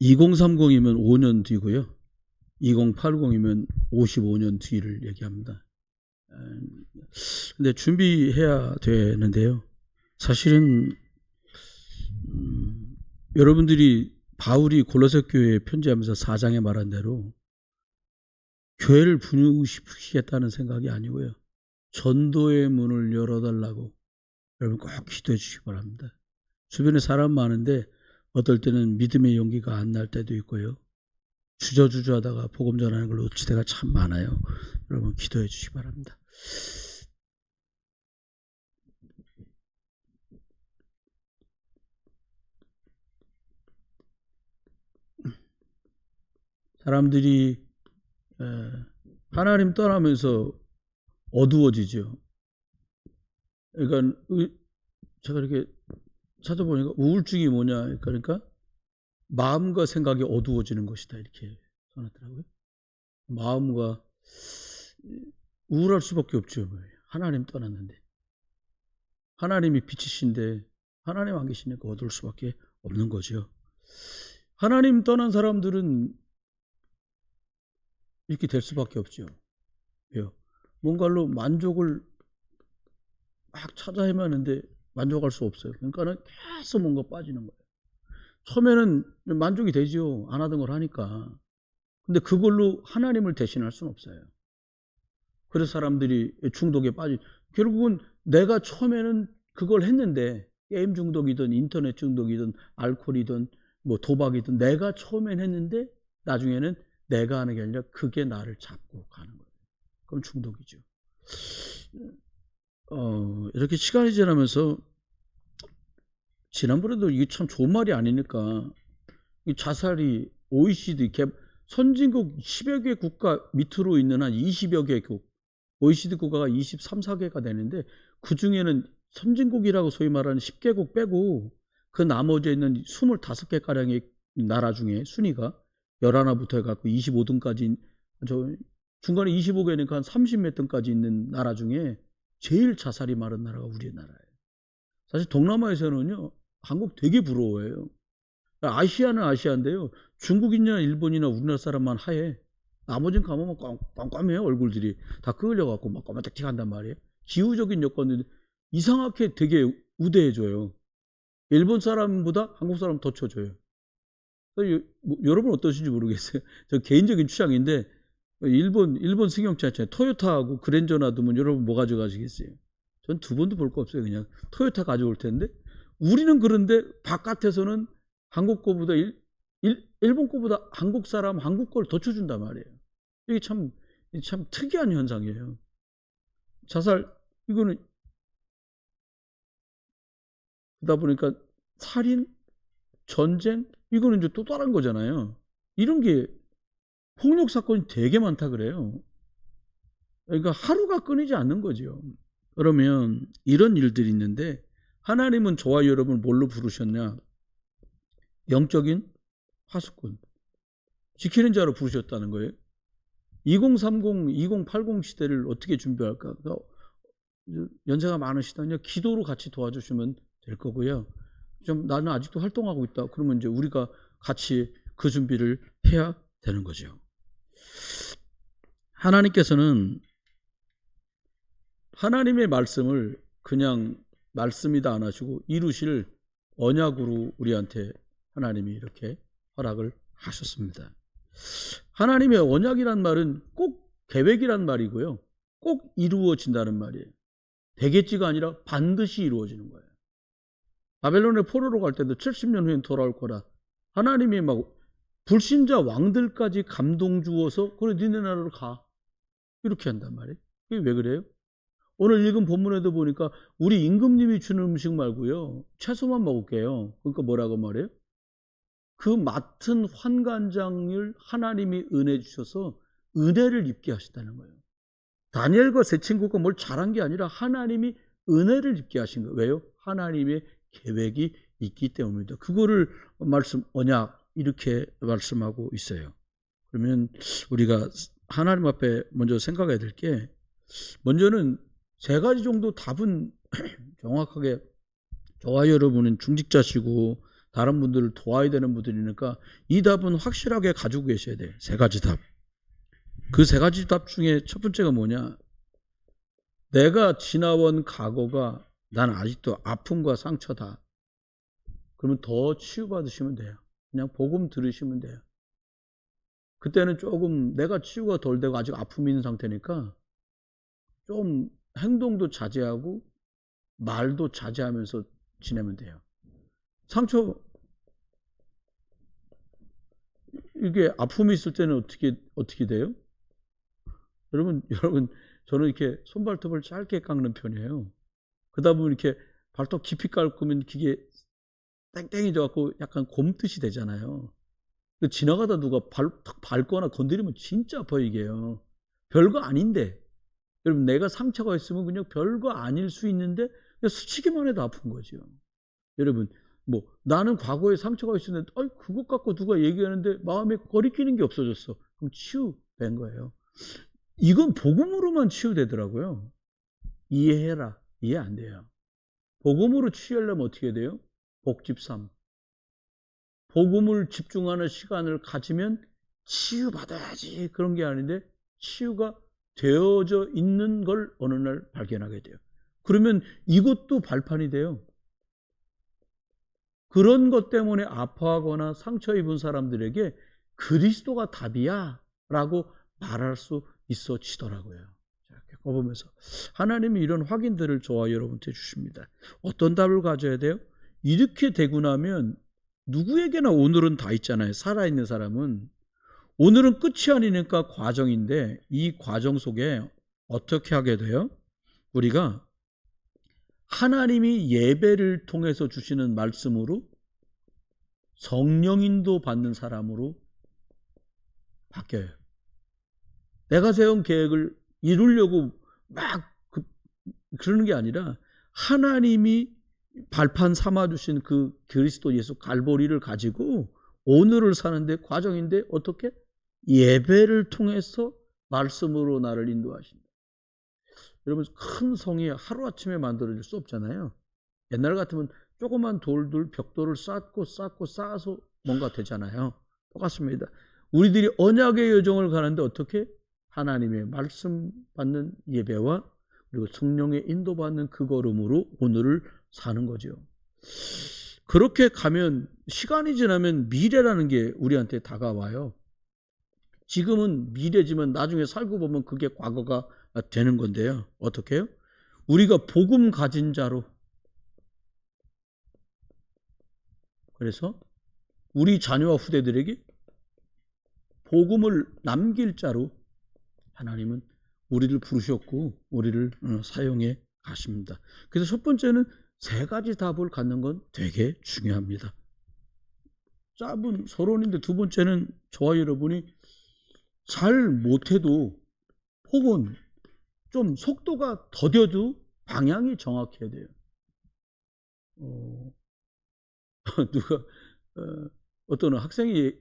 2030이면 5년 뒤고요. 2080이면 55년 뒤를 얘기합니다. 근데 준비해야 되는데요. 사실은 여러분들이 바울이 골로새 교회에 편지하면서 4장에 말한 대로 교회를 분유시키겠다는 생각이 아니고요. 전도의 문을 열어달라고 여러분 꼭 기도해 주시기 바랍니다. 주변에 사람 많은데 어떨 때는 믿음의 용기가 안 날 때도 있고요. 주저주저 하다가 복음 전하는 걸 놓칠 때가 참 많아요. 여러분 기도해 주시기 바랍니다. 사람들이 하나님 떠나면서 어두워지죠. 그러니까 제가 이렇게 찾아보니까 우울증이 뭐냐, 그러니까 마음과 생각이 어두워지는 것이다 이렇게 써놨더라고요. 마음과 우울할 수밖에 없죠. 하나님 떠났는데, 하나님이 빛이신데 하나님 안 계시니까 어두울 수밖에 없는 거죠. 하나님 떠난 사람들은 이렇게 될 수밖에 없죠. 왜요? 뭔가로 만족을 막 찾아 헤매는데 만족할 수 없어요. 그러니까는 계속 뭔가 빠지는 거예요. 처음에는 만족이 되죠. 안 하던 걸 하니까. 근데 그걸로 하나님을 대신할 수는 없어요. 그래서 사람들이 중독에 결국은 내가 처음에는 그걸 했는데, 게임 중독이든 인터넷 중독이든 알코올이든 뭐 도박이든 내가 처음엔 했는데 나중에는 내가 하는 게 아니라 그게 나를 잡고 가는 거예요. 그럼 중독이죠. 이렇게 시간이 지나면서, 지난번에도 이게 참 좋은 말이 아니니까, 이 자살이 OECD 선진국 10여 개 국가 밑으로 있는 한 20여 개국, OECD 국가가 23, 4개가 되는데, 그 중에는 선진국이라고 소위 말하는 10개국 빼고 그 나머지에 있는 25개가량의 나라 중에 순위가 11부터 해갖고 25등까지, 중간에 25개니까 한 30몇 등까지 있는 나라 중에 제일 자살이 많은 나라가 우리나라예요. 사실 동남아에서는요, 한국 되게 부러워해요. 아시아는 아시아인데요, 중국이나 일본이나 우리나라 사람만 하얘. 나머지는 가면 깜깜해요. 얼굴들이 다 끌려갖고 막 까마득틱 한단 말이에요. 기후적인 여건이 이상하게 되게 우대해줘요. 일본 사람보다 한국 사람 더 쳐줘요. 여러분 어떠신지 모르겠어요. 저 개인적인 취향인데, 일본 승용차 있잖아요. 토요타하고 그랜저 놔두면 여러분 뭐 가져가시겠어요? 전 두 번도 볼 거 없어요. 그냥 토요타 가져올 텐데, 우리는 그런데 바깥에서는 한국 거보다 일본 거보다 한국 사람 한국 걸 더 쳐준단 말이에요. 이게 참 특이한 현상이에요. 자살, 이거는 그러다 보니까 살인, 전쟁, 이거는 이제 또 다른 거잖아요. 이런 게 폭력 사건이 되게 많다 그래요. 그러니까 하루가 끊이지 않는 거죠. 그러면 이런 일들이 있는데, 하나님은 저와 여러분을 뭘로 부르셨냐? 영적인 파수꾼, 지키는 자로 부르셨다는 거예요. 2030, 2080 시대를 어떻게 준비할까? 연세가 많으시다면 기도로 같이 도와주시면 될 거고요. 좀 나는 아직도 활동하고 있다. 그러면 이제 우리가 같이 그 준비를 해야 되는 거죠. 하나님께서는 하나님의 말씀을 그냥 말씀이다 안 하시고 이루실 언약으로 우리한테 하나님이 이렇게 허락을 하셨습니다. 하나님의 언약이란 말은 꼭 계획이란 말이고요, 꼭 이루어진다는 말이에요. 되겠지가 아니라 반드시 이루어지는 거예요. 바벨론에 포로로 갈 때도 70년 후엔 돌아올 거라. 하나님이 막 불신자 왕들까지 감동 주어서 그래 니네 나라로 가, 이렇게 한단 말이에요. 그게 왜 그래요? 오늘 읽은 본문에도 보니까 우리 임금님이 주는 음식 말고요, 채소만 먹을게요. 그러니까 뭐라고 말해요? 그 맡은 환관장을 하나님이 은혜 주셔서 은혜를 입게 하셨다는 거예요. 다니엘과 세 친구가 뭘 잘한 게 아니라 하나님이 은혜를 입게 하신 거예요. 왜요? 하나님의 계획이 있기 때문입니다. 그거를 언약 이렇게 말씀하고 있어요. 그러면 우리가 하나님 앞에 먼저 생각해야 될 게, 먼저는 3가지 정도 답은 정확하게, 저와 여러분은 중직자시고 다른 분들을 도와야 되는 분들이니까 이 답은 확실하게 가지고 계셔야 돼요. 세 가지 답. 그 세 가지 답 중에 첫 번째가 뭐냐? 내가 지나온 과거가 난 아직도 아픔과 상처다. 그러면 더 치유받으시면 돼요. 그냥 복음 들으시면 돼요. 그때는 조금 내가 치유가 덜 되고 아직 아픔이 있는 상태니까 좀 행동도 자제하고 말도 자제하면서 지내면 돼요. 상처, 이게 아픔이 있을 때는 어떻게 돼요? 여러분, 저는 이렇게 손발톱을 짧게 깎는 편이에요. 그러다 보면 이렇게 발톱 깊이 깎으면 기계 땡땡해져갖고 약간 곰듯이 되잖아요. 지나가다 누가 탁 밟거나 건드리면 진짜 아파요, 이게요. 별거 아닌데. 여러분, 내가 상처가 있으면 그냥 별거 아닐 수 있는데 그냥 스치기만 해도 아픈 거죠. 여러분, 나는 과거에 상처가 있었는데 그것 갖고 누가 얘기하는데 마음에 거리끼는 게 없어졌어. 그럼 치유된 거예요. 이건 복음으로만 치유되더라고요. 이해해라. 이해 안 돼요. 복음으로 치유하려면 어떻게 돼요? 복집삼. 복음을 집중하는 시간을 가지면 치유받아야지 그런 게 아닌데 치유가 되어져 있는 걸 어느 날 발견하게 돼요. 그러면 이것도 발판이 돼요. 그런 것 때문에 아파하거나 상처 입은 사람들에게 그리스도가 답이야 라고 말할 수 있어지더라고요. 이렇게 보면서 하나님이 이런 확인들을 저와 여러분한테 주십니다. 어떤 답을 가져야 돼요? 이렇게 되고 나면 누구에게나 오늘은 다 있잖아요. 살아있는 사람은. 오늘은 끝이 아니니까 과정인데 이 과정 속에 어떻게 하게 돼요? 우리가 하나님이 예배를 통해서 주시는 말씀으로 성령인도 받는 사람으로 바뀌어요. 내가 세운 계획을 이루려고 막 그러는 게 아니라 하나님이 발판 삼아주신 그 그리스도 예수 갈보리를 가지고 오늘을 사는데 과정인데 어떻게? 예배를 통해서 말씀으로 나를 인도하신다. 여러분, 큰 성이 하루아침에 만들어질 수 없잖아요. 옛날 같으면 조그만 벽돌을 쌓아서 뭔가 되잖아요. 똑같습니다. 우리들이 언약의 여정을 가는데 어떻게? 하나님의 말씀 받는 예배와 그리고 성령의 인도받는 그 걸음으로 오늘을 사는 거죠. 그렇게 가면 시간이 지나면 미래라는 게 우리한테 다가와요. 지금은 미래지만 나중에 살고 보면 그게 과거가 되는 건데요. 어떻게 해요? 우리가 복음 가진 자로, 그래서 우리 자녀와 후대들에게 복음을 남길 자로 하나님은 우리를 부르셨고 우리를 사용해 가십니다. 그래서 첫 번째는 세 가지 답을 갖는 건 되게 중요합니다. 짧은 서론인데 두 번째는 저와 여러분이 잘 못해도 혹은 좀 속도가 더뎌도 방향이 정확해야 돼요. 누가 어떤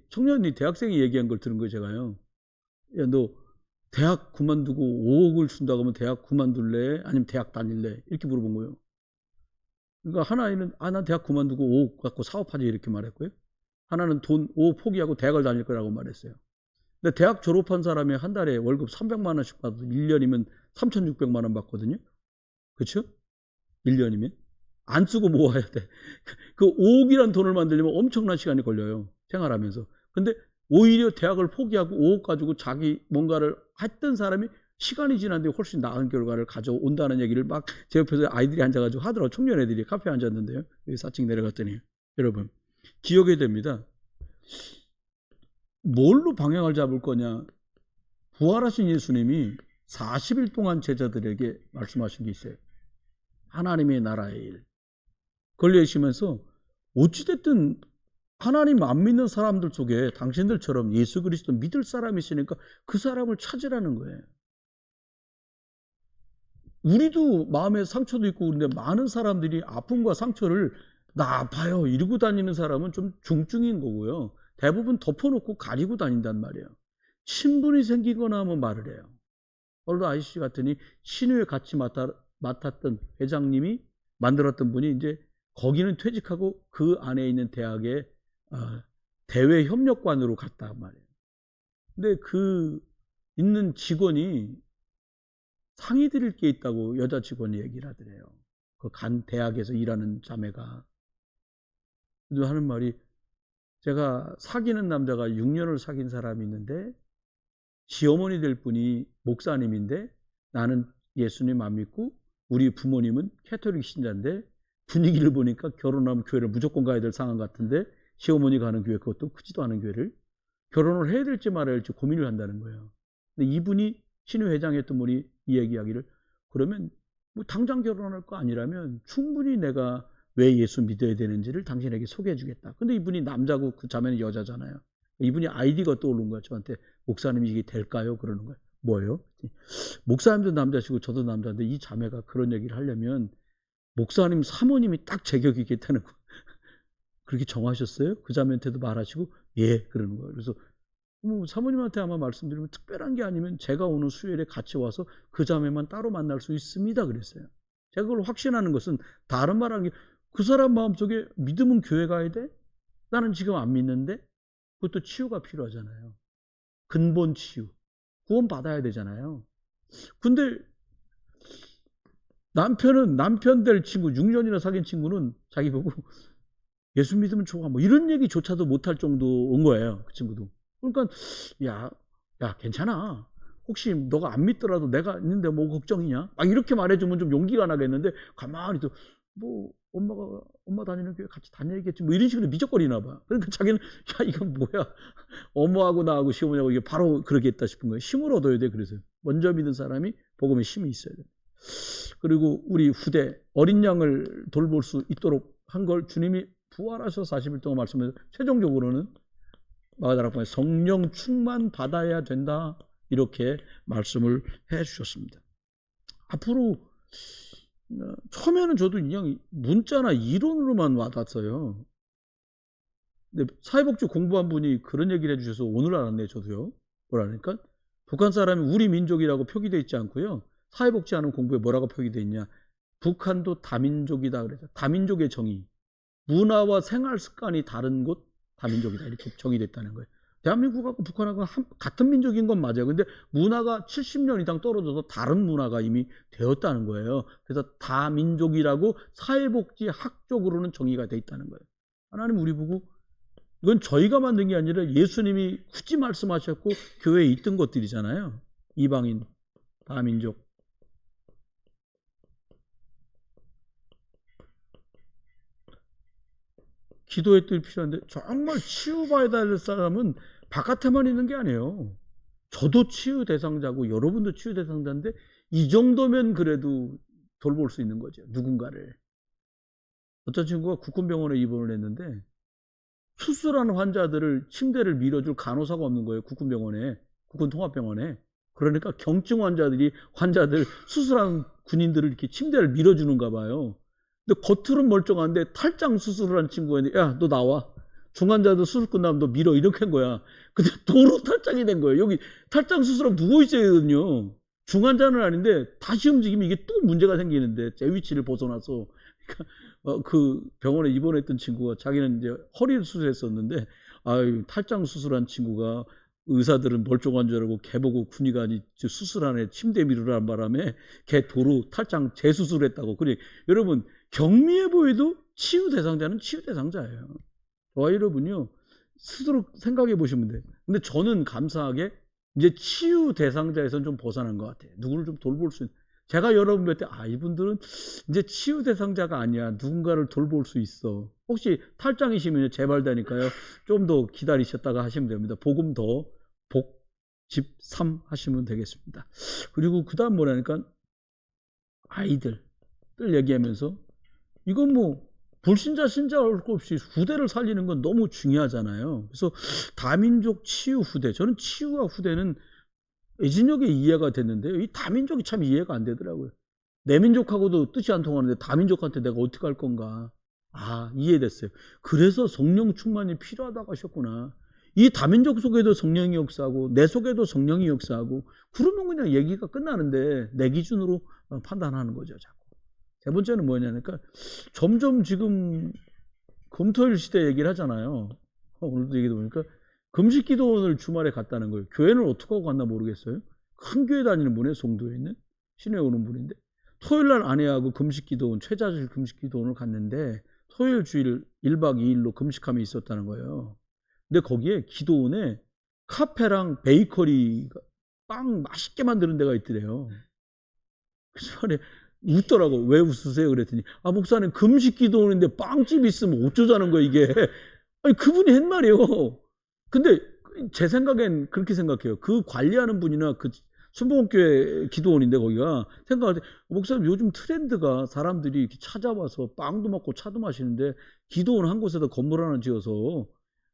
청년이 대학생이 얘기한 걸 들은 거예요. 제가요. 야, 너 대학 그만두고 5억을 준다고 하면 대학 그만둘래? 아니면 대학 다닐래? 이렇게 물어본 거예요. 그러니까 하나는 난 대학 그만두고 5억 갖고 사업하지 이렇게 말했고요. 하나는 돈 5억 포기하고 대학을 다닐 거라고 말했어요. 근데 대학 졸업한 사람이 한 달에 월급 300만 원씩 받아도 1년이면 3,600만 원 받거든요. 그렇죠? 1년이면. 안 쓰고 모아야 돼. 그 5억이란 돈을 만들려면 엄청난 시간이 걸려요. 생활하면서. 근데 오히려 대학을 포기하고 5억 가지고 자기 뭔가를 했던 사람이 시간이 지났는데 훨씬 나은 결과를 가져온다는 얘기를 막 제 옆에서 아이들이 앉아가지고 하더라고요. 청년 애들이 카페에 앉았는데요. 여기 4층 내려갔더니. 여러분, 기억해야 됩니다. 뭘로 방향을 잡을 거냐? 부활하신 예수님이 40일 동안 제자들에게 말씀하신 게 있어요. 하나님의 나라의 일. 그걸 얘기하시면서 어찌됐든 하나님 안 믿는 사람들 속에 당신들처럼 예수 그리스도 믿을 사람이 있으니까 그 사람을 찾으라는 거예요. 우리도 마음에 상처도 있고 그런데 많은 사람들이 아픔과 상처를 나 아파요 이러고 다니는 사람은 좀 중증인 거고요. 대부분 덮어놓고 가리고 다닌단 말이에요. 친분이 생기거나 하면 말을 해요. 오늘도 아저씨 같으니 신우에 같이 맡았던 회장님이 만들었던 분이 이제 거기는 퇴직하고 그 안에 있는 대학의 대외 협력관으로 갔단 말이에요. 근데 그 있는 직원이 상의 드릴 게 있다고 여자 직원이 얘기를 하더래요. 그 간 대학에서 일하는 자매가. 그래도 하는 말이, 제가 사귀는 남자가 6년을 사귄 사람이 있는데 시어머니 될 분이 목사님인데 나는 예수님 안 믿고 우리 부모님은 캐톨릭 신자인데 분위기를 보니까 결혼하면 교회를 무조건 가야 될 상황 같은데 시어머니 가는 교회, 그것도 크지도 않은 교회를 결혼을 해야 될지 말아야 할지 고민을 한다는 거예요. 근데 이분이 신회 회장했던 분이 이 얘기하기를, 그러면 뭐 당장 결혼할 거 아니라면 충분히 내가 왜 예수 믿어야 되는지를 당신에게 소개해 주겠다. 근데 이분이 남자고 그 자매는 여자잖아요. 이분이 아이디가 떠오른 거야. 저한테, 목사님 이게 될까요? 그러는 거예요. 뭐예요? 목사님도 남자시고 저도 남자인데 이 자매가 그런 얘기를 하려면 목사님 사모님이 딱 제격이겠다는 거. 그렇게 정하셨어요? 그 자매한테도 말하시고, 예, 그러는 거예요. 그래서 사모님한테 아마 말씀드리면 특별한 게 아니면 제가 오는 수요일에 같이 와서 그 자매만 따로 만날 수 있습니다 그랬어요. 제가 그걸 확신하는 것은 다른 말하는 게, 그 사람 마음속에 믿음은 교회 가야 돼? 나는 지금 안 믿는데? 그것도 치유가 필요하잖아요. 근본 치유. 구원 받아야 되잖아요. 근데 남편은, 남편 될 친구, 6년이나 사귄 친구는 자기 보고 예수 믿으면 좋아, 뭐 이런 얘기조차도 못할 정도 온 거예요. 그 친구도. 그러니까 야 괜찮아. 혹시 너가 안 믿더라도 내가 있는데 뭐 걱정이냐? 막 이렇게 말해주면 좀 용기가 나겠는데, 가만히 또 뭐 엄마 다니는 교회 같이 다녀야겠지 뭐 이런 식으로 미적거리나 봐. 그러니까 자기는, 야 이건 뭐야, 엄마하고 나하고 시어머니하고 이게 바로 그러겠다 싶은 거예요. 힘을 얻어야 돼. 그래서 먼저 믿은 사람이 복음에 힘이 있어야 돼. 그리고 우리 후대 어린 양을 돌볼 수 있도록 한 걸 주님이 부활하셔서 40일 동안 말씀해서 최종적으로는 마가다락방에 성령 충만 받아야 된다, 이렇게 말씀을 해 주셨습니다. 앞으로 처음에는 저도 그냥 문자나 이론으로만 와닿았어요. 근데 사회복지 공부한 분이 그런 얘기를 해주셔서 오늘 알았네요. 저도요. 뭐라니까? 북한 사람이 우리 민족이라고 표기되어 있지 않고요. 사회복지하는 공부에 뭐라고 표기되어 있냐? 북한도 다민족이다 그래서, 다민족의 정의, 문화와 생활 습관이 다른 곳 다민족이다, 이렇게 정의됐다는 거예요. 대한민국하고 북한하고 같은 민족인 건 맞아요. 근데 문화가 70년 이상 떨어져서 다른 문화가 이미 되었다는 거예요. 그래서 다민족이라고 사회복지학적으로는 정의가 돼 있다는 거예요. 하나님 우리 보고, 이건 저희가 만든 게 아니라 예수님이 굳이 말씀하셨고 교회에 있던 것들이잖아요. 이방인, 다민족. 기도의 뜻이 필요한데, 정말 치유받아야 될 사람은 바깥에만 있는 게 아니에요. 저도 치유 대상자고 여러분도 치유 대상자인데 이 정도면 그래도 돌볼 수 있는 거죠. 누군가를. 어떤 친구가 국군병원에 입원을 했는데 수술하는 환자들을 침대를 밀어줄 간호사가 없는 거예요. 국군병원에, 국군통합병원에. 그러니까 경증 환자들 수술한 군인들을 이렇게 침대를 밀어주는가 봐요. 근데 겉으로는 멀쩡한데 탈장 수술을 한 친구가 있는데, 야, 너 나와. 중환자도 수술 끝나면 너 밀어. 이렇게 한 거야. 근데 도로 탈장이 된 거예요. 여기 탈장 수술하면 누워 있어야 되거든요. 중환자는 아닌데 다시 움직이면 이게 또 문제가 생기는데, 제 위치를 벗어나서. 그러니까 그 병원에 입원했던 친구가 자기는 이제 허리를 수술했었는데, 아유, 탈장 수술한 친구가 의사들은 멀쩡한 줄 알고 걔 보고 군의가 수술하네 침대 미루라는 바람에 걔 도로 탈장 재수술했다고. 그래, 여러분 경미해 보여도 치유 대상자는 치유 대상자예요. 저와 여러분요 스스로 생각해 보시면 돼요. 근데 저는 감사하게 이제 치유 대상자에서는 좀 벗어난 것 같아요. 누구를 좀 돌볼 수 있는. 제가 여러분 볼 때, 이분들은 이제 치유 대상자가 아니야. 누군가를 돌볼 수 있어. 혹시 탈장이시면 재발되니까요. 좀 더 기다리셨다가 하시면 됩니다. 복음 더 복집3 하시면 되겠습니다. 그리고 그 다음 뭐라니까, 아이들 얘기하면서, 이건 뭐 불신자 신자 할 것 없이 후대를 살리는 건 너무 중요하잖아요. 그래서 다민족 치유 후대, 저는 치유와 후대는 애진역에 이해가 됐는데요. 이 다민족이 참 이해가 안 되더라고요. 내 민족하고도 뜻이 안 통하는데 다민족한테 내가 어떻게 할 건가. 이해됐어요. 그래서 성령 충만이 필요하다고 하셨구나. 이 다민족 속에도 성령이 역사하고 내 속에도 성령이 역사하고, 그러면 그냥 얘기가 끝나는데 내 기준으로 판단하는 거죠, 자꾸. 세 번째는 뭐냐니까 점점 지금 금토일 시대 얘기를 하잖아요. 오늘도 얘기 들어보니까 금식기도원을 주말에 갔다는 거예요. 교회는 어떻게 하고 갔나 모르겠어요. 큰 교회 다니는 분이에요. 송도에 있는 시내에 오는 분인데 토요일날 아내하고 금식기도원 최자질 금식기도원을 갔는데 토요일 주일 1박 2일로 금식함에 있었다는 거예요. 근데 거기에 기도원에 카페랑 베이커리가 빵 맛있게 만드는 데가 있더래요. 그래서 말에 웃더라고. 왜 웃으세요? 그랬더니 아 목사님 금식기도원인데 빵집이 있으면 어쩌자는 거야 이게. 아니 그분이 한 말이에요. 근데 제 생각엔 그렇게 생각해요. 그 관리하는 분이나 그 순복음교회 기도원인데 거기가 생각할 때 목사님 요즘 트렌드가 사람들이 이렇게 찾아와서 빵도 먹고 차도 마시는데 기도원 한 곳에다 건물 하나 지어서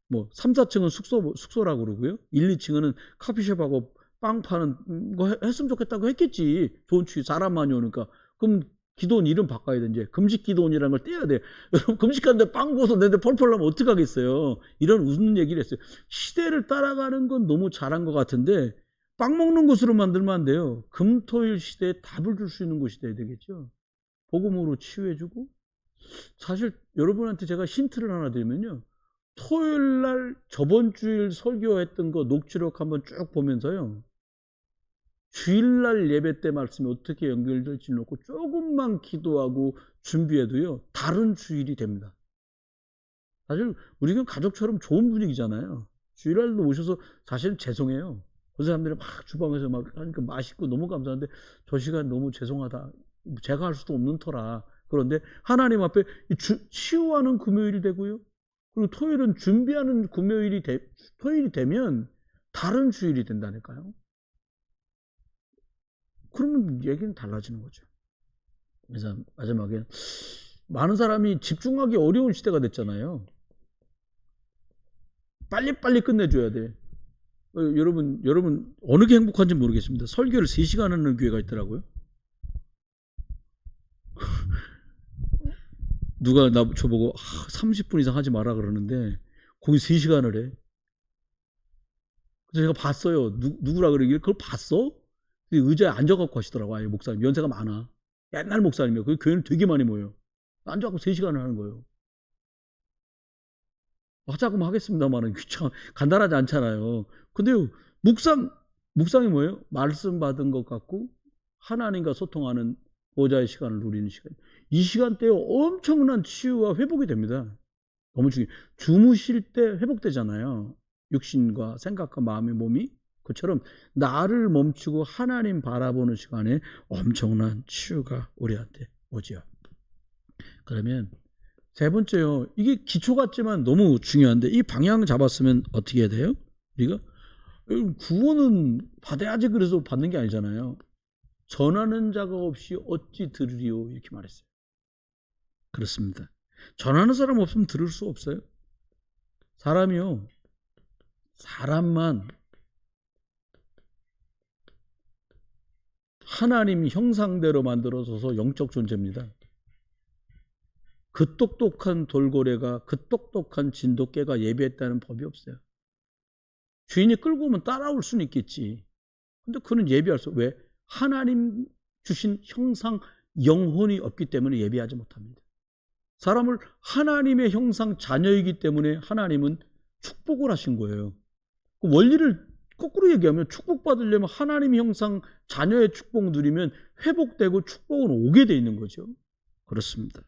뭐 3, 4층은 숙소라고 그러고요. 1, 2층은 커피숍하고 빵 파는 거 했으면 좋겠다고 했겠지. 좋은 추위 사람 많이 오니까. 그럼 기도원 이름 바꿔야 돼. 이제 금식 기도원이라는 걸 떼야 돼. 여러분 금식하는데 빵 구워서 내한테 펄펄 나면 어떡하겠어요. 이런 웃는 얘기를 했어요. 시대를 따라가는 건 너무 잘한 것 같은데 빵 먹는 곳으로 만들면 안 돼요. 금토일 시대에 답을 줄 수 있는 곳이 돼야 되겠죠. 복음으로 치유해주고. 사실 여러분한테 제가 힌트를 하나 드리면요. 토요일 날 저번 주일 설교했던 거 녹취록 한번 쭉 보면서요. 주일날 예배 때 말씀이 어떻게 연결될지 놓고 조금만 기도하고 준비해도요. 다른 주일이 됩니다. 사실 우리가 가족처럼 좋은 분위기잖아요. 주일날도 오셔서 사실은 죄송해요. 그 사람들이 막 주방에서 막 하니까 맛있고 너무 감사한데 저 시간 너무 죄송하다. 제가 할 수도 없는 터라. 그런데 하나님 앞에 치유하는 금요일이 되고요. 그리고 토요일은 준비하는 토요일이 되면 다른 주일이 된다니까요. 그러면 얘기는 달라지는 거죠. 그래서 마지막에 많은 사람이 집중하기 어려운 시대가 됐잖아요. 빨리빨리 끝내줘야 돼. 여러분 어느 게 행복한지 모르겠습니다. 설교를 3시간 하는 교회가 있더라고요. 누가 저보고 30분 이상 하지 마라 그러는데 거기 3시간을 해. 그래서 제가 봤어요. 누구라 그러길래 그걸 봤어? 의자에 앉아갖고 하시더라고. 아예 목사님 연세가 많아. 옛날 목사님이에요. 그 교회는 되게 많이 모여요. 앉아갖고 3시간을 하는 거예요. 하자고 하겠습니다만은 귀찮아 간단하지 않잖아요. 근데 묵상이 뭐예요? 말씀 받은 것 같고 하나님과 소통하는 보좌의 시간을 누리는 시간. 이 시간대에 엄청난 치유와 회복이 됩니다. 너무 중요해요. 주무실 때 회복되잖아요. 육신과 생각과 마음의 몸이. 그처럼 나를 멈추고 하나님 바라보는 시간에 엄청난 치유가 우리한테 오죠. 그러면 세 번째요. 이게 기초 같지만 너무 중요한데 이 방향 잡았으면 어떻게 해야 돼요? 우리가 구원은 받아야지 그래서 받는 게 아니잖아요. 전하는 자가 없이 어찌 들으리요 이렇게 말했어요. 그렇습니다. 전하는 사람 없으면 들을 수 없어요. 사람만 하나님 형상대로 만들어져서 영적 존재입니다. 그 똑똑한 돌고래가 그 똑똑한 진돗개가 예배했다는 법이 없어요. 주인이 끌고 오면 따라올 수는 있겠지. 근데 그는 예배할 수 왜? 하나님 주신 형상 영혼이 없기 때문에 예배하지 못합니다. 사람을 하나님의 형상 자녀이기 때문에 하나님은 축복을 하신 거예요. 그 원리를 거꾸로 얘기하면 축복받으려면 하나님의 형상 자녀의 축복 누리면 회복되고 축복은 오게 돼 있는 거죠. 그렇습니다.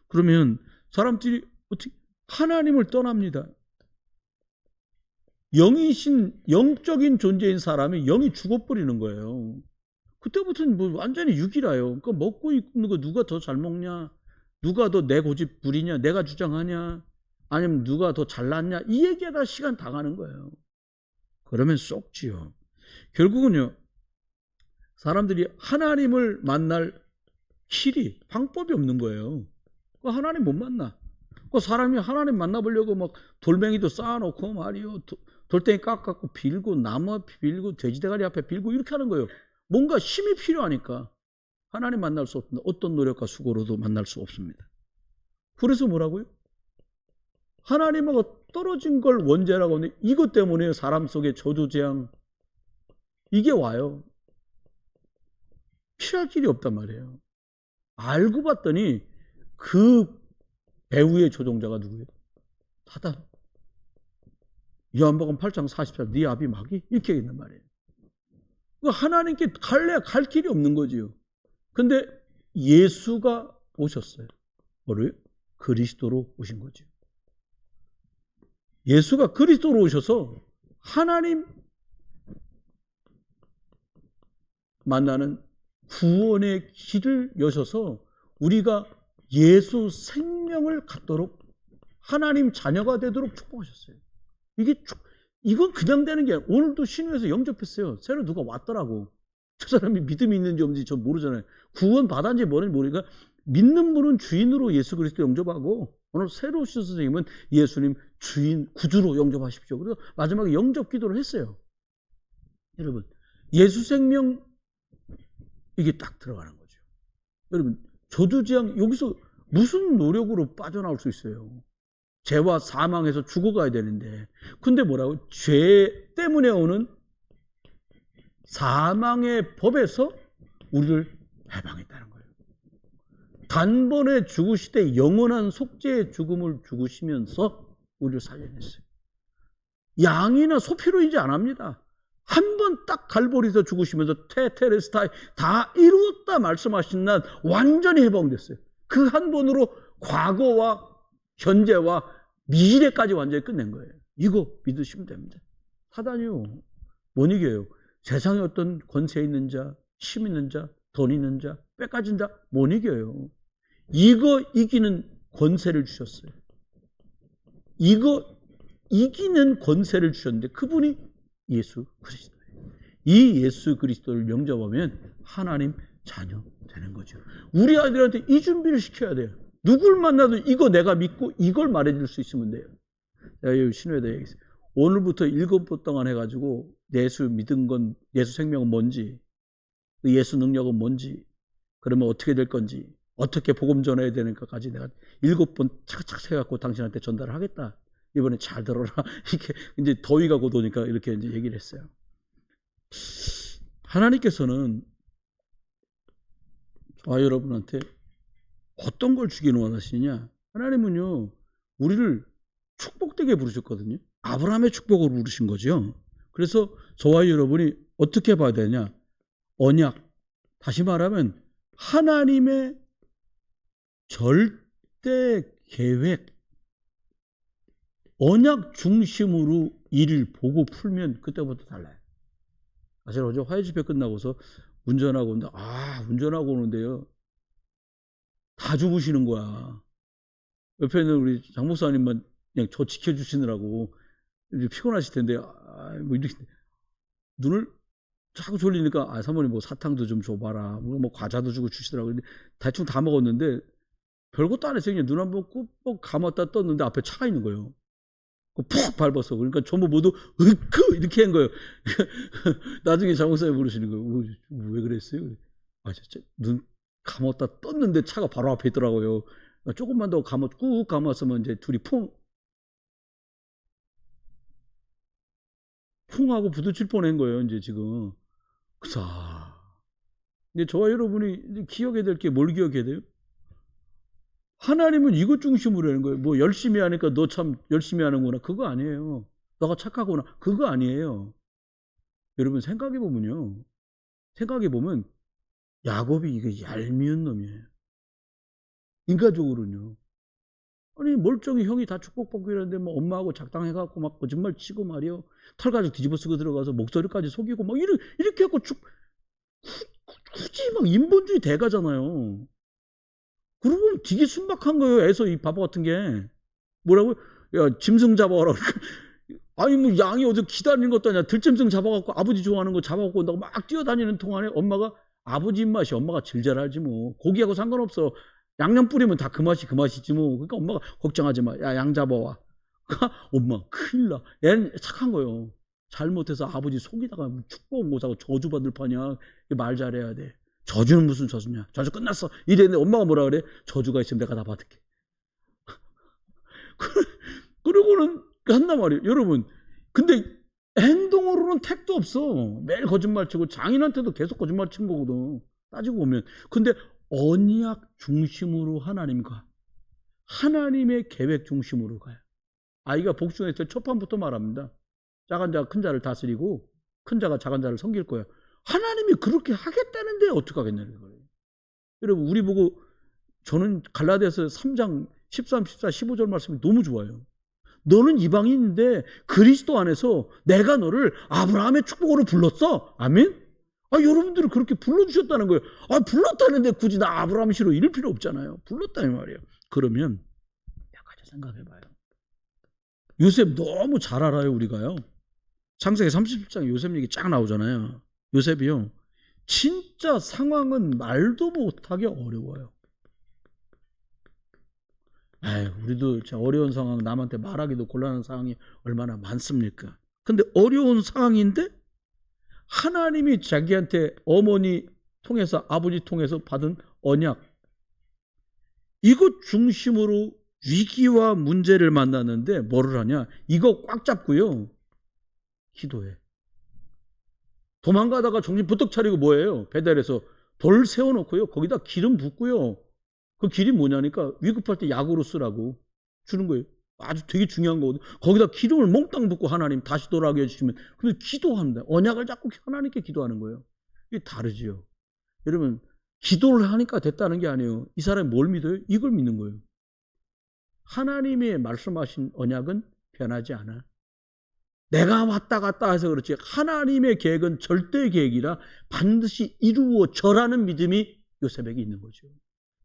그러면 사람들이 어떻게 하나님을 떠납니다. 영적인 존재인 사람이 영이 죽어버리는 거예요. 그때부터는 뭐 완전히 육이라요. 그러니까 먹고 있는 거 누가 더 잘 먹냐, 누가 더 내 고집 부리냐, 내가 주장하냐, 아니면 누가 더 잘났냐 이 얘기하다 시간 다 가는 거예요. 그러면 쏙지요. 결국은요, 사람들이 하나님을 만날 방법이 없는 거예요. 하나님 못 만나. 사람이 하나님 만나보려고 막 돌멩이도 쌓아놓고 말이요, 돌덩이 깎아갖고 빌고 나무 앞에 빌고 돼지대가리 앞에 빌고 이렇게 하는 거예요. 뭔가 힘이 필요하니까 하나님 만날 수 없습니다. 어떤 노력과 수고로도 만날 수 없습니다. 그래서 뭐라고요? 하나님하고 떨어진 걸 원죄라고 하는데 이것 때문에 사람 속에 저주재앙 이게 와요. 피할 길이 없단 말이에요. 알고 봤더니 그 배후의 조종자가 누구예요? 사단. 요한복음 8장 44절 네 아비 마귀 이렇게 있는 말이에요. 하나님께 갈 길이 없는 거지요. 근데 예수가 오셨어요. 뭐를? 그리스도로 오신 거죠. 예수가 그리스도로 오셔서 하나님 만나는 구원의 길을 여셔서 우리가 예수 생명을 갖도록 하나님 자녀가 되도록 축복하셨어요. 이건 그냥 되는 게 아니라 오늘도 신우에서 영접했어요. 새로 누가 왔더라고. 저 사람이 믿음이 있는지 없는지 전 모르잖아요. 구원 받았는지 뭐는지 모르니까 믿는 분은 주인으로 예수 그리스도 영접하고 오늘 새로 오신 선생님은 예수님 주인 구주로 영접하십시오. 그래서 마지막에 영접 기도를 했어요. 여러분 예수 생명 이게 딱 들어가는 거죠. 여러분 저주지향 여기서 무슨 노력으로 빠져나올 수 있어요. 죄와 사망에서 죽어가야 되는데 근데 뭐라고? 죄 때문에 오는 사망의 법에서 우리를 해방했다는 거예요. 단번에 죽으시되 영원한 속죄의 죽음을 죽으시면서 우리를 살려냈어요. 양이나 소피로 이제 안 합니다. 한 번 딱 갈보리에서 죽으시면서 테테레스타이 다 이루었다 말씀하신 날 완전히 해방됐어요. 그 한 번으로 과거와 현재와 미래까지 완전히 끝낸 거예요. 이거 믿으시면 됩니다. 사단이요. 못 이겨요. 세상에 어떤 권세 있는 자, 힘 있는 자, 돈 있는 자, 뺏가진 자 못 이겨요. 이거 이기는 권세를 주셨어요. 이거 이기는 권세를 주셨는데 그분이 예수 그리스도예요. 이 예수 그리스도를 영접하면 하나님 자녀 되는 거죠. 우리 아이들한테 이 준비를 시켜야 돼요. 누굴 만나도 이거 내가 믿고 이걸 말해줄 수 있으면 돼요. 내가 여기 신호에다 얘기했어요. 오늘부터 7번 동안 해가지고 예수 믿은 건 예수 생명은 뭔지 예수 능력은 뭔지 그러면 어떻게 될 건지 어떻게 복음 전해야 되는가까지 내가 7번 차근차근 해갖고 당신한테 전달을 하겠다. 이번에 잘 들어라. 이렇게 이제 더위가 곧 오니까 이렇게 이제 얘기를 했어요. 하나님께서는 저와 여러분한테 어떤 걸 주기는 원하시느냐? 하나님은요, 우리를 축복되게 부르셨거든요. 아브라함의 축복으로 부르신 거죠. 그래서 저와 여러분이 어떻게 봐야 되냐? 언약. 다시 말하면 하나님의 절대 계획, 언약 중심으로 일을 보고 풀면 그때부터 달라요. 사실 어제 화해 집회 끝나고서 운전하고 오는데, 운전하고 오는데요. 다 주무시는 거야. 옆에 있는 우리 장 목사님만 그냥 저 지켜주시느라고 피곤하실 텐데, 뭐 이렇게 눈을 자꾸 졸리니까, 사모님 뭐 사탕도 좀 줘봐라. 뭐 과자도 주고 주시더라고요. 근데 대충 다 먹었는데, 별것도 안 했어요. 그냥 눈 한 번 꾹 감았다 떴는데 앞에 차가 있는 거예요. 푹 밟았어. 그러니까 전부 모두 으크 이렇게 한 거예요. 나중에 장 목사님 부르시는 거예요. 왜 그랬어요? 진짜 눈 감았다 떴는데 차가 바로 앞에 있더라고요. 조금만 더 꾹 감았으면 이제 둘이 쿵 하고 부딪힐 뻔한 거예요. 이제 지금. 그래서 이제 저와 여러분이 기억해야 될 게 뭘 기억해야 돼요? 하나님은 이것 중심으로 하는 거예요. 뭐 열심히 하니까 너 참 열심히 하는구나. 그거 아니에요. 너가 착하구나. 그거 아니에요. 여러분 생각해보면 야곱이 이게 얄미운 놈이에요. 인간적으로는요. 아니 멀쩡히 형이 다 축복받고 이러는데 뭐 엄마하고 작당해갖고 막 거짓말 치고 말이요. 털가죽 뒤집어 쓰고 들어가서 목소리까지 속이고 막 이렇게 하고 굳이 막 인본주의 대가잖아요. 그러고 보면 되게 순박한 거예요. 애서 이 바보 같은 게. 뭐라고요? 야, 짐승 잡아와라. 아니, 뭐, 양이 어디 기다리는 것도 아니야. 들짐승 잡아갖고 아버지 좋아하는 거 잡아갖고 온다고 막 뛰어다니는 동안에 엄마가 아버지 입맛이 엄마가 제일 잘 알지 뭐. 고기하고 상관없어. 양념 뿌리면 다 그 맛이지 뭐. 그러니까 엄마가 걱정하지 마. 야, 양 잡아와. 엄마, 큰일 나. 얘는 착한 거예요. 잘못해서 아버지 속이다가 축복 못 하고 저주받을 판이야. 말 잘해야 돼. 저주는 무슨 저주냐? 저주 끝났어. 이랬는데 엄마가 뭐라 그래? 저주가 있으면 내가 다 받을게. 그러고는 한단 말이에요. 여러분, 근데 행동으로는 택도 없어. 매일 거짓말 치고 장인한테도 계속 거짓말 친 거거든. 따지고 보면. 근데 언약 중심으로 하나님과 하나님의 계획 중심으로 가요. 아이가 복숭아했을 때 초판부터 말합니다. 작은 자가 큰 자를 다스리고 큰 자가 작은 자를 섬길 거야. 하나님이 그렇게 하겠다는데 어떡하겠냐는 거예요. 여러분, 우리 보고 저는 갈라디아서 3장 13, 14, 15절 말씀이 너무 좋아요. 너는 이방인인데 그리스도 안에서 내가 너를 아브라함의 축복으로 불렀어. 아멘? 여러분들은 그렇게 불러주셨다는 거예요. 불렀다는데 굳이 나 아브라함시로 이럴 필요 없잖아요. 불렀다는 말이에요. 그러면 몇 가지 생각해봐요. 요셉 너무 잘 알아요, 우리가요. 창세기 37장에 요셉 얘기 쫙 나오잖아요. 요셉이요, 진짜 상황은 말도 못하게 어려워요. 우리도 어려운 상황, 남한테 말하기도 곤란한 상황이 얼마나 많습니까? 근데 어려운 상황인데 하나님이 자기한테 어머니 통해서, 아버지 통해서 받은 언약, 이것 중심으로 위기와 문제를 만나는데 뭐를 하냐? 이거 꽉 잡고요, 기도해. 도망가다가 정신 부쩍 차리고 뭐예요? 배달해서 돌 세워놓고요, 거기다 기름 붓고요. 그 길이 뭐냐니까 위급할 때 약으로 쓰라고 주는 거예요. 아주 되게 중요한 거거든요. 거기다 기름을 몽땅 붓고 하나님 다시 돌아가게 해주시면, 그래서 기도합니다. 언약을 잡고 하나님께 기도하는 거예요. 이게 다르지요. 여러분, 기도를 하니까 됐다는 게 아니에요. 이 사람이 뭘 믿어요? 이걸 믿는 거예요. 하나님의 말씀하신 언약은 변하지 않아. 내가 왔다 갔다 해서 그렇지 하나님의 계획은 절대 계획이라 반드시 이루어져라는 믿음이 요셉에게 있는 거죠.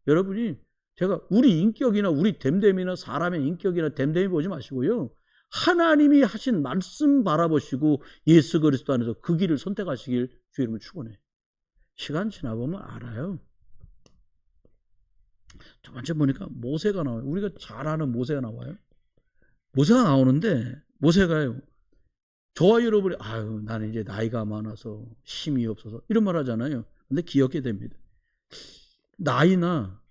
여러분이, 제가 우리 인격이나 우리 됨됨이나 사람의 인격이나 됨됨이 보지 마시고요, 하나님이 하신 말씀 바라보시고 예수 그리스도 안에서 그 길을 선택하시길 주 이름으로 축원해요. 시간 지나보면 알아요. 두 번째 보니까 모세가 나와요. 우리가 잘 아는 모세가 나와요. 모세가 나오는데, 모세가요, 저와 여러분이 나는 이제 나이가 많아서 힘이 없어서 이런 말 하잖아요. 근데 기억해야 됩니다. 나이나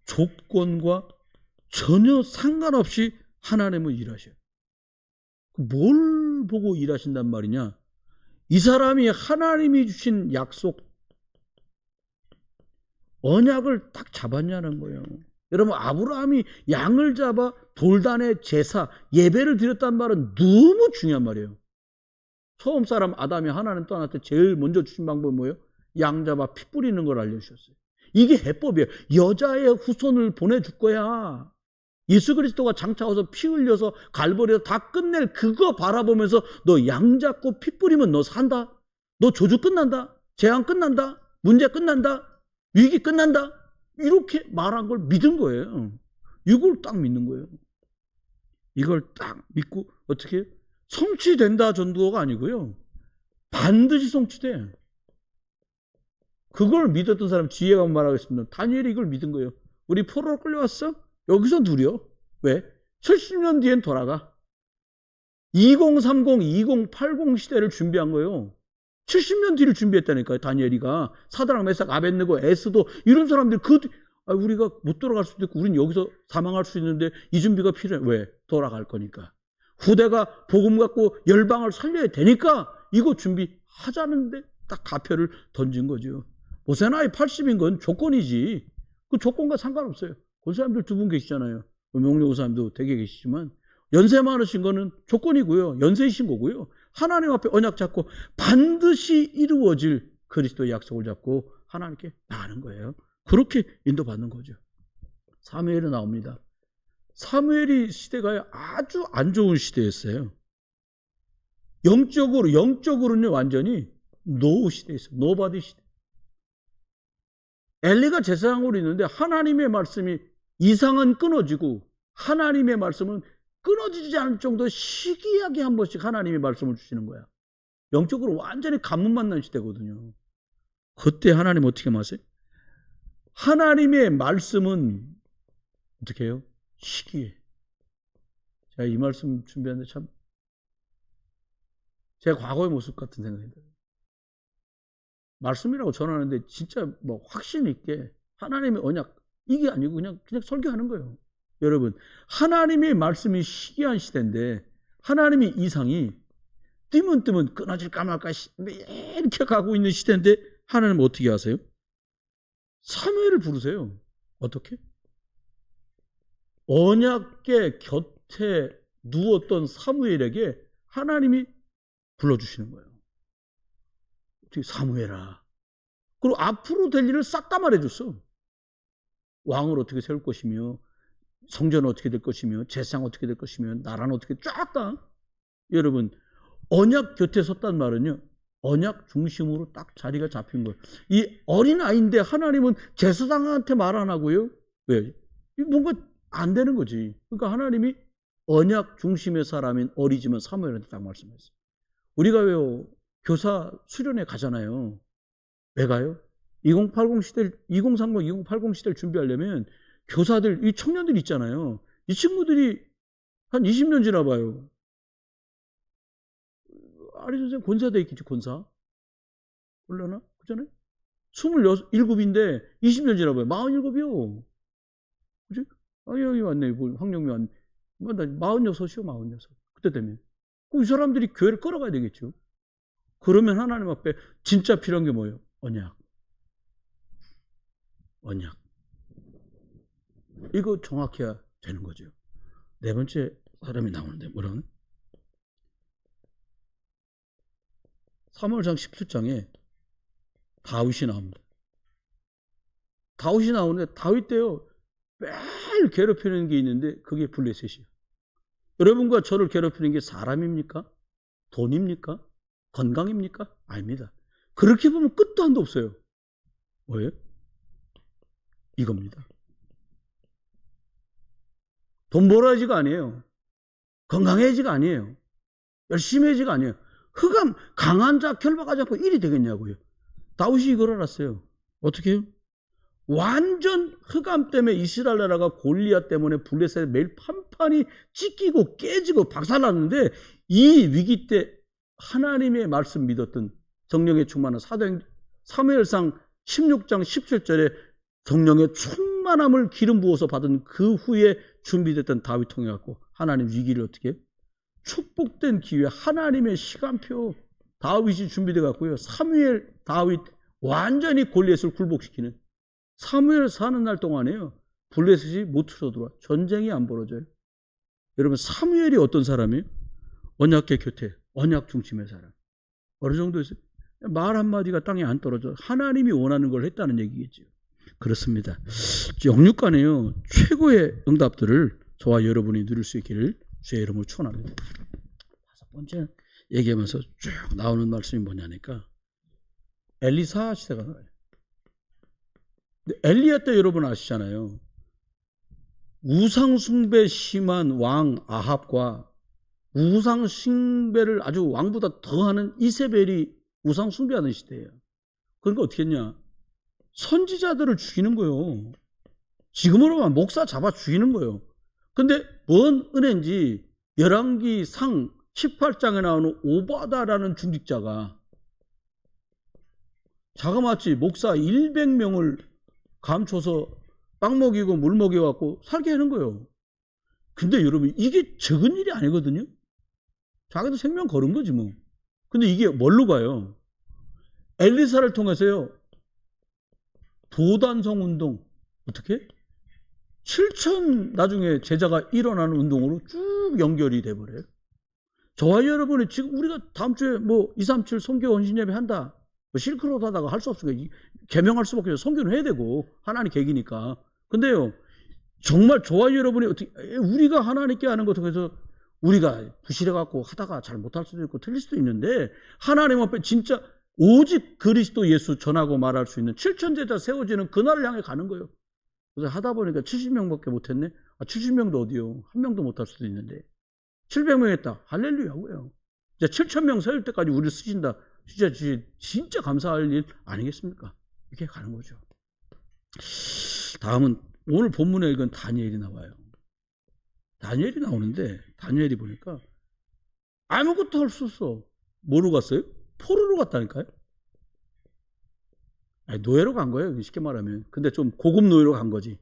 조건과 전혀 상관없이 하나님은 일하셔요. 뭘 보고 일하신단 말이냐? 이 사람이 하나님이 주신 약속, 언약을 딱 잡았냐는 거예요. 여러분, 아브라함이 양을 잡아 돌단의 제사, 예배를 드렸단 말은 너무 중요한 말이에요. 처음 사람 아담이 하나님 떠날 때 제일 먼저 주신 방법이 뭐예요? 양 잡아 피 뿌리는 걸 알려주셨어요. 이게 해법이에요. 여자의 후손을 보내줄 거야. 예수 그리스도가 장차 와서 피 흘려서 갈보리에서 다 끝낼 그거 바라보면서 너 양 잡고 피 뿌리면 너 산다. 너 저주 끝난다. 재앙 끝난다. 문제 끝난다. 위기 끝난다. 이렇게 말한 걸 믿은 거예요. 이걸 딱 믿는 거예요. 이걸 딱 믿고 어떻게 해요? 성취된다 정도가 아니고요, 반드시 성취돼. 그걸 믿었던 사람 지혜가 한번 말하겠습니다. 다니엘이 이걸 믿은 거예요. 우리 포로로 끌려왔어? 여기서 누려. 왜? 70년 뒤엔 돌아가. 2030, 2080 시대를 준비한 거예요. 70년 뒤를 준비했다니까요. 다니엘이가. 사드락, 메삭, 아벳느고, 에스도 이런 사람들 우리가 못 돌아갈 수도 있고 우린 여기서 사망할 수 있는데 이 준비가 필요해. 왜? 돌아갈 거니까. 후대가 복음 갖고 열방을 살려야 되니까 이거 준비하자는데 딱 가표를 던진 거죠. 모세 나이 80인 건 조건이지. 그 조건과 상관없어요. 그 사람들 두 분 계시잖아요. 명령 사람도 되게 계시지만 연세 많으신 거는 조건이고요. 연세이신 거고요. 하나님 앞에 언약 잡고 반드시 이루어질 그리스도의 약속을 잡고 하나님께 나가는 거예요. 그렇게 인도받는 거죠. 사무엘이 나옵니다. 사무엘이 시대가 아주 안 좋은 시대였어요. 영적으로는 완전히 노 시대였어요. 노바디 시대. 엘리가 제사장으로 있는데 하나님의 말씀이 이상은 끊어지고 하나님의 말씀은 끊어지지 않을 정도 시기하게 한 번씩 하나님의 말씀을 주시는 거야. 영적으로 완전히 가뭄 만난 시대거든요. 그때 하나님 어떻게 하세요? 하나님의 말씀은 어떻게 해요? 시기에. 제가 이 말씀 준비하는데 참 제 과거의 모습 같은 생각이 들어요. 말씀이라고 전하는데 진짜 확신 있게 하나님의 언약, 이게 아니고 그냥 설교하는 거예요. 여러분, 하나님의 말씀이 시기한 시대인데 하나님의 이상이 뜨면 끊어질까 말까 이렇게 가고 있는 시대인데 하나님은 어떻게 하세요? 사무엘을 부르세요. 어떻게? 언약궤 곁에 누웠던 사무엘에게 하나님이 불러주시는 거예요. 어떻게? 사무엘아. 그리고 앞으로 될 일을 싹 다 말해줬어. 왕을 어떻게 세울 것이며, 성전은 어떻게 될 것이며, 제사장 어떻게 될 것이며, 나라는 어떻게 쫙 다. 여러분, 언약 곁에 섰단 말은요, 언약 중심으로 딱 자리가 잡힌 거예요. 이 어린아이인데 하나님은 제사장한테 말 안 하고요. 왜? 뭔가 안 되는 거지. 그러니까 하나님이 언약 중심의 사람인 어리지만 사무엘한테 딱 말씀했어요. 우리가 왜요? 교사 수련회 가잖아요. 왜 가요? 2080 시대, 2030, 2080 시대를 준비하려면 교사들, 이 청년들 있잖아요. 이 친구들이 한 20년 지나봐요. 아리 선생님 권사대 있겠지, 권사. 몰라나? 그잖아요? 27인데 20년 지나봐요. 47이요. 그지? 아, 여기 왔네. 황영미 왔네. 46이요, 46. 그때 되면. 이 사람들이 교회를 끌어가야 되겠죠. 그러면 하나님 앞에 진짜 필요한 게 뭐예요? 언약. 언약. 이거 정확해야 되는 거죠. 네 번째 사람이 나오는데 뭐라는? 사무엘상 17장에 다윗이 나옵니다. 다윗이 나오는데 다윗 때요 매일 괴롭히는 게 있는데 그게 블레셋이에요. 여러분과 저를 괴롭히는 게 사람입니까? 돈입니까? 건강입니까? 아닙니다. 그렇게 보면 끝도 한도 없어요. 뭐예요? 이겁니다. 돈 벌어야지가 아니에요. 건강해야지가 아니에요. 열심히 해야지가 아니에요. 흑암, 강한 자 결박하지 않고 일이 되겠냐고요. 다윗이 이걸 알았어요. 어떻게 해요? 완전 흑암 때문에 이스라엘 나라가 골리앗 때문에 블레셋에 매일 판판이 찢기고 깨지고 박살났는데 이 위기 때 하나님의 말씀 믿었던 성령의 충만한 사무엘상 16장 17절에 성령의 충만함을 기름 부어서 받은 그 후에 준비됐던 다윗 통해 갖고 하나님 위기를 어떻게 해요? 축복된 기회, 하나님의 시간표 다윗이 준비돼 갖고요. 사무엘, 다윗 완전히 골리앗을 굴복시키는 사무엘 사는 날 동안에요. 블레셋이 못 들어들어와. 전쟁이 안 벌어져요. 여러분 사무엘이 어떤 사람이에요? 언약궤 곁에 언약 중심의 사람. 어느 정도 있어요? 말 한마디가 땅에 안 떨어져. 하나님이 원하는 걸 했다는 얘기겠죠. 그렇습니다. 영육간에요. 최고의 응답들을 저와 여러분이 누릴 수 있기를 주의 이름으로 축원합니다. 다섯 번째 얘기하면서 쭉 나오는 말씀이 뭐냐니까 엘리사 시대가 나와요. 엘리야 때 여러분 아시잖아요. 우상숭배 심한 왕 아합과 우상숭배를 아주 왕보다 더하는 이세벨이 우상숭배하는 시대예요. 그러니까 어떻게 했냐? 선지자들을 죽이는 거예요. 지금으로 하면 목사 잡아 죽이는 거예요. 근데 뭔 은혜인지 열왕기상 18장에 나오는 오바다라는 중직자가 자그마치 목사 100명을 감춰서 빵 먹이고 물 먹여갖고 살게 하는 거예요. 근데 여러분 이게 적은 일이 아니거든요. 자기도 생명 걸은 거지 뭐. 근데 이게 뭘로 가요? 엘리사를 통해서요. 도단성 운동. 어떻게? 7천 나중에 제자가 일어나는 운동으로 쭉 연결이 돼버려요. 저와 여러분이 지금 우리가 다음 주에 뭐 237 선교 헌신 예배 한다. 뭐 실크로드 하다가 할 수 없으니까 개명할 수밖에 없어요. 선교는 해야 되고 하나님 계기니까. 근데요. 정말 저와 여러분이 어떻게 우리가 하나님께 하는 것 통해서 우리가 부실해갖고 하다가 잘 못할 수도 있고 틀릴 수도 있는데 하나님 앞에 진짜 오직 그리스도 예수 전하고 말할 수 있는 7천 제자 세워지는 그날을 향해 가는 거예요. 그래서 하다 보니까 70명밖에 못했네. 70명도 어디요? 한 명도 못할 수도 있는데 700명 했다. 할렐루야고요. 이제 7,000명 세울 때까지 우리를 쓰신다. 진짜 감사할 일 아니겠습니까? 이렇게 가는 거죠. 다음은 오늘 본문에 읽은 다니엘이 나와요. 다니엘이 나오는데 다니엘이 보니까 아무것도 할 수 없어. 뭐로 갔어요? 포로로 갔다니까요. 아니, 노예로 간 거예요. 쉽게 말하면. 근데 좀 고급 노예로 간 거지.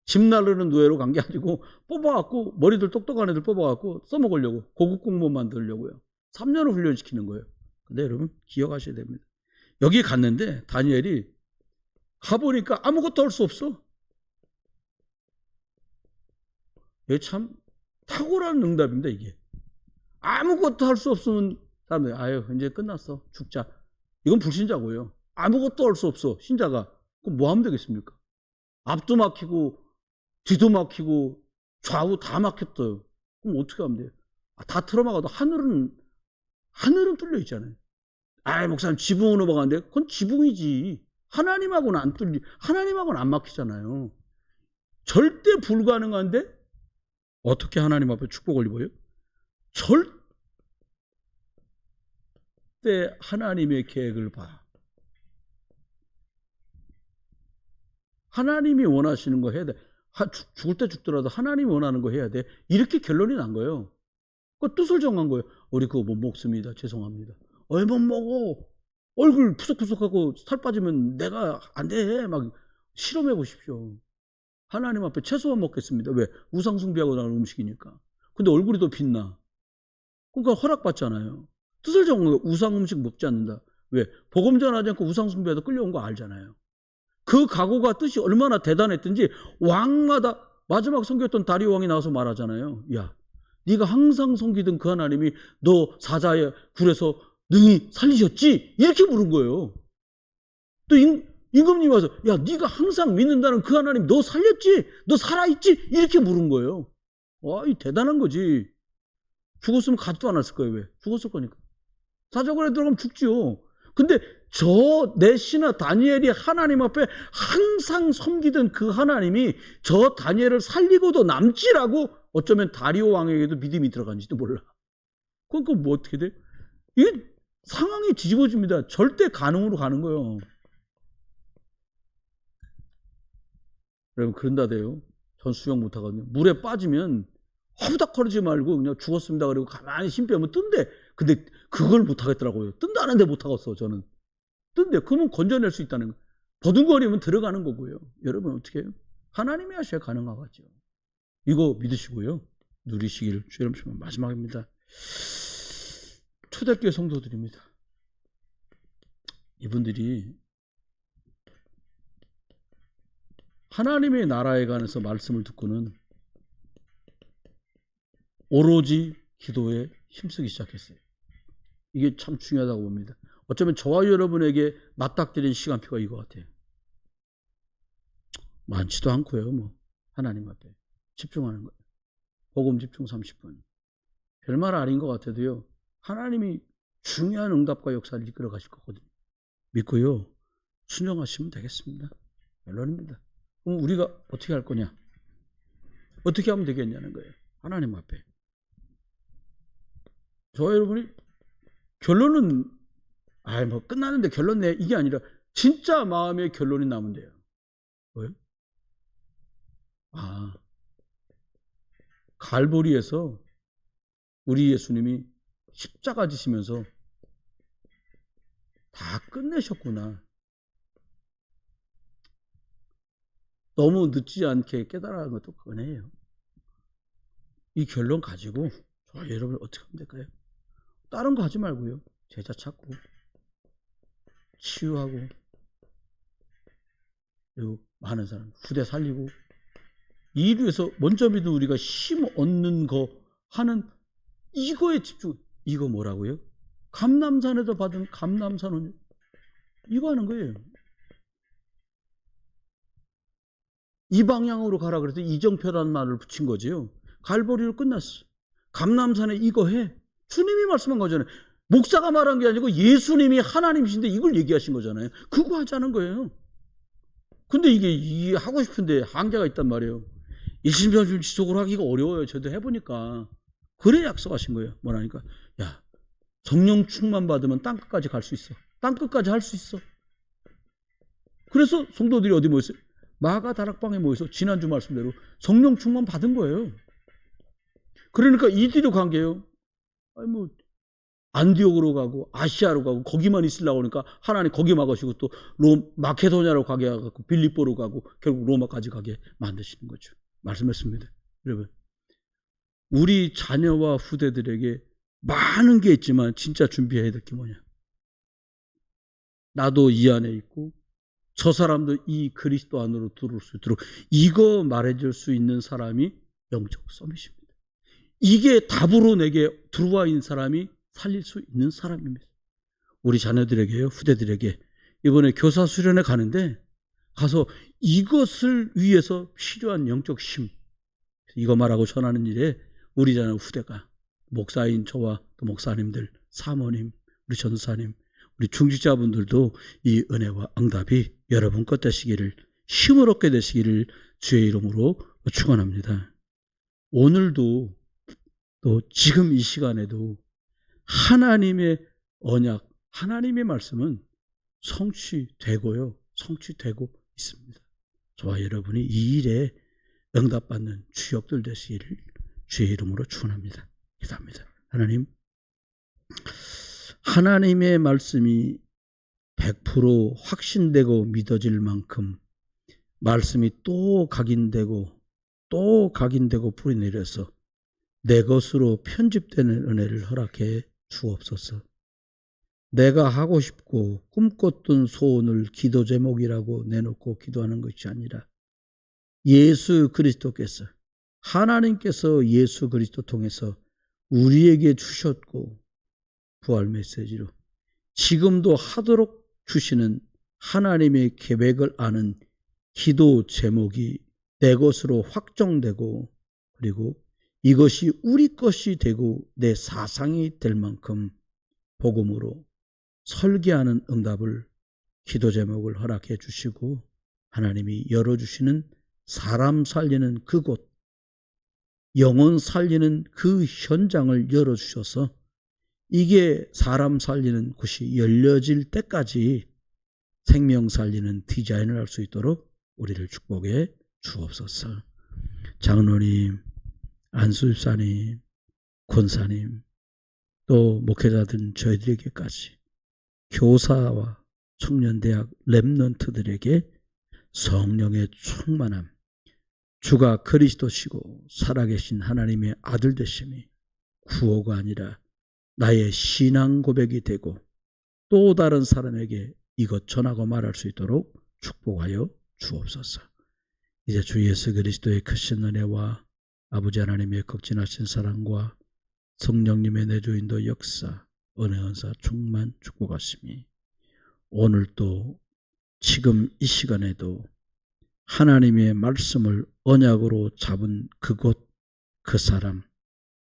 집 나르는 노예로 간 게 아니고 뽑아갖고 머리들 똑똑한 애들 뽑아갖고 써먹으려고 고급 공무원 만들려고요. 3년을 훈련시키는 거예요. 근데 여러분 기억하셔야 됩니다. 여기 갔는데 다니엘이 가보니까 아무것도 할 수 없어. 이게 참 탁월한 응답입니다, 이게. 아무것도 할 수 없으면 사람들이 아유 이제 끝났어 죽자. 이건 불신자고요. 아무것도 할 수 없어 신자가. 그럼 뭐 하면 되겠습니까? 앞도 막히고 뒤도 막히고 좌우 다 막혔어요. 그럼 어떻게 하면 돼요? 다 틀어막아도 하늘은 뚫려 있잖아요. 아이 목사님 지붕으로 막았는데 그건 지붕이지. 하나님하고는 하나님하고는 안 막히잖아요. 절대 불가능한데 어떻게 하나님 앞에 축복을 입어요? 절대 하나님의 계획을 봐. 하나님이 원하시는 거 해야 돼. 죽을 때 죽더라도 하나님이 원하는 거 해야 돼. 이렇게 결론이 난 거예요. 그 뜻을 정한 거예요. 우리 그거 못 먹습니다. 죄송합니다. 왜 못 먹어? 얼굴 푸석푸석하고 살 빠지면 내가 안 돼. 막 실험해 보십시오. 하나님 앞에 채소만 먹겠습니다. 왜? 우상숭배하고 나오는 음식이니까. 근데 얼굴이 더 빛나. 그러니까 허락받잖아요. 뜻을 정한 거예요. 우상 음식 먹지 않는다. 왜? 복음 전하지 않고 우상숭배에도 끌려온 거 알잖아요. 그 각오가 뜻이 얼마나 대단했든지 왕마다 마지막 섬겼던 다리오 왕이 나와서 말하잖아요. 야, 네가 항상 섬기던 그 하나님이 너 사자의 굴에서 능히 살리셨지? 이렇게 물은 거예요. 또 임금님 와서 야, 네가 항상 믿는다는 그 하나님 너 살렸지? 너 살아있지? 이렇게 물은 거예요. 와, 이 대단한 거지. 죽었으면 가지도 않았을 거예요. 왜? 죽었을 거니까. 사자굴에 들어가면 죽지요. 근데 저 내 신하 다니엘이 하나님 앞에 항상 섬기던 그 하나님이 저 다니엘을 살리고도 남지라고 어쩌면 다리오 왕에게도 믿음이 들어간지도 몰라. 그럼 뭐 어떻게 돼? 이게 상황이 뒤집어집니다. 절대 가능으로 가는 거예요. 여러분 그런다대요. 전 수영 못하거든요. 물에 빠지면 허우닥거리지 말고 그냥 죽었습니다. 그리고 가만히 힘 빼면 뜬대. 근데 그걸 못하겠더라고요. 뜬다는데 못하겠어 저는. 뜬대. 그러면 건져낼 수 있다는 거. 버둥거리면 들어가는 거고요. 여러분 어떻게 해요? 하나님이 하셔야 가능하겠죠. 이거 믿으시고요. 누리시기를 주의 이름으로 마지막입니다. 초대교회 성도들입니다. 이분들이 하나님의 나라에 관해서 말씀을 듣고는 오로지 기도에 힘쓰기 시작했어요. 이게 참 중요하다고 봅니다. 어쩌면 저와 여러분에게 맞닥뜨린 시간표가 이거 같아요. 많지도 않고요. 뭐 하나님 앞에 집중하는 거예요. 복음 집중 30분. 별말 아닌 것 같아도요. 하나님이 중요한 응답과 역사를 이끌어 가실 거거든요. 믿고요. 순종하시면 되겠습니다. 결론입니다. 그럼 우리가 어떻게 할 거냐? 어떻게 하면 되겠냐는 거예요. 하나님 앞에. 저와 여러분이 결론은 뭐 끝나는데 결론 내 이게 아니라 진짜 마음의 결론이 나면 돼요. 뭐예요? 갈보리에서 우리 예수님이 십자가 지시면서 다 끝내셨구나. 너무 늦지 않게 깨달아가는 것도 그거네요. 이 결론 가지고 저와 여러분 어떻게 하면 될까요? 다른 거 하지 말고요. 제자 찾고 치유하고 그리고 많은 사람 후대 살리고 이를 위해서 먼저 믿은 우리가 힘 얻는 거 하는 이거에 집중. 이거 뭐라고요? 감람산에서 받은 감람산은 이거 하는 거예요. 이 방향으로 가라 그래서 이정표라는 말을 붙인 거지요. 갈보리로 끝났어. 감람산에 이거 해. 주님이 말씀한 거잖아요. 목사가 말한 게 아니고 예수님이 하나님이신데 이걸 얘기하신 거잖아요. 그거 하자는 거예요. 근데 이게 하고 싶은데 한계가 있단 말이에요. 일심전심지속으로 하기가 어려워요. 저도 해보니까. 그래 약속하신 거예요. 뭐라니까? 야, 성령 충만 받으면 땅끝까지 갈 수 있어. 땅끝까지 할 수 있어. 그래서 성도들이 어디 모였어요? 마가 다락방에 모여서 지난주 말씀대로 성령 충만 받은 거예요. 그러니까 이들이 간 게요. 안디옥으로 가고 아시아로 가고 거기만 있으려고 하니까 하나님 거기 막으시고 또 마케도냐로 가게 하고 빌립보로 가고 결국 로마까지 가게 만드시는 거죠. 말씀했습니다. 여러분, 우리 자녀와 후대들에게 많은 게 있지만 진짜 준비해야 될 게 뭐냐? 나도 이 안에 있고 저 사람도 이 그리스도 안으로 들어올 수 있도록 이거 말해줄 수 있는 사람이 영적 서밋입니다. 이게 답으로 내게 들어와 있는 사람이 살릴 수 있는 사람입니다. 우리 자녀들에게요, 후대들에게 이번에 교사 수련회 가는데 가서 이것을 위해서 필요한 영적 힘, 이거 말하고 전하는 일에 우리 자녀 후대가 목사인 저와 또 목사님들, 사모님, 우리 전도사님, 우리 중직자분들도 이 은혜와 응답이 여러분 것 되시기를, 힘을 얻게 되시기를 주의 이름으로 축원합니다. 오늘도 또 지금 이 시간에도 하나님의 언약, 하나님의 말씀은 성취되고요, 성취되고 있습니다. 저와 여러분이 이 일에 응답받는 주역들 되시기를 주의 이름으로 축원합니다. 기도합니다. 하나님, 하나님의 말씀이 100% 확신되고 믿어질 만큼 말씀이 또 각인되고 뿌리내려서 내 것으로 편집되는 은혜를 허락해 주옵소서. 내가 하고 싶고 꿈꿨던 소원을 기도 제목이라고 내놓고 기도하는 것이 아니라 예수 그리스도께서, 하나님께서 예수 그리스도 통해서 우리에게 주셨고 부활 메시지로 지금도 하도록 주시는 하나님의 계획을 아는 기도 제목이 내 것으로 확정되고, 그리고 이것이 우리 것이 되고 내 사상이 될 만큼 복음으로 설계하는 응답을, 기도 제목을 허락해 주시고 하나님이 열어주시는 사람 살리는 그곳, 영혼 살리는 그 현장을 열어주셔서 이게 사람 살리는 곳이 열려질 때까지 생명 살리는 디자인을 할 수 있도록 우리를 축복해 주옵소서. 장로님, 안수집사님, 권사님, 또 목회자들 저희들에게까지, 교사와 청년대학 렘넌트들에게 성령의 충만함, 주가 그리스도시고 살아계신 하나님의 아들 되심이 구호가 아니라 나의 신앙 고백이 되고 또 다른 사람에게 이것 전하고 말할 수 있도록 축복하여 주옵소서. 이제 주 예수 그리스도의 크신 은혜와 아버지 하나님의 극진하신 사랑과 성령님의 내주인도 역사, 은혜 은사 충만 축복하시니 오늘도 지금 이 시간에도 하나님의 말씀을 언약으로 잡은 그곳, 그 사람,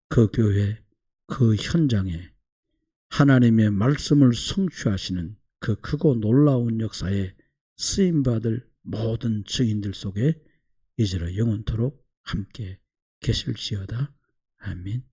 그 교회, 그 현장에 하나님의 말씀을 성취하시는 그 크고 놀라운 역사에 쓰임받을 모든 증인들 속에 이제로 영원토록 함께 계실지어다. 아멘.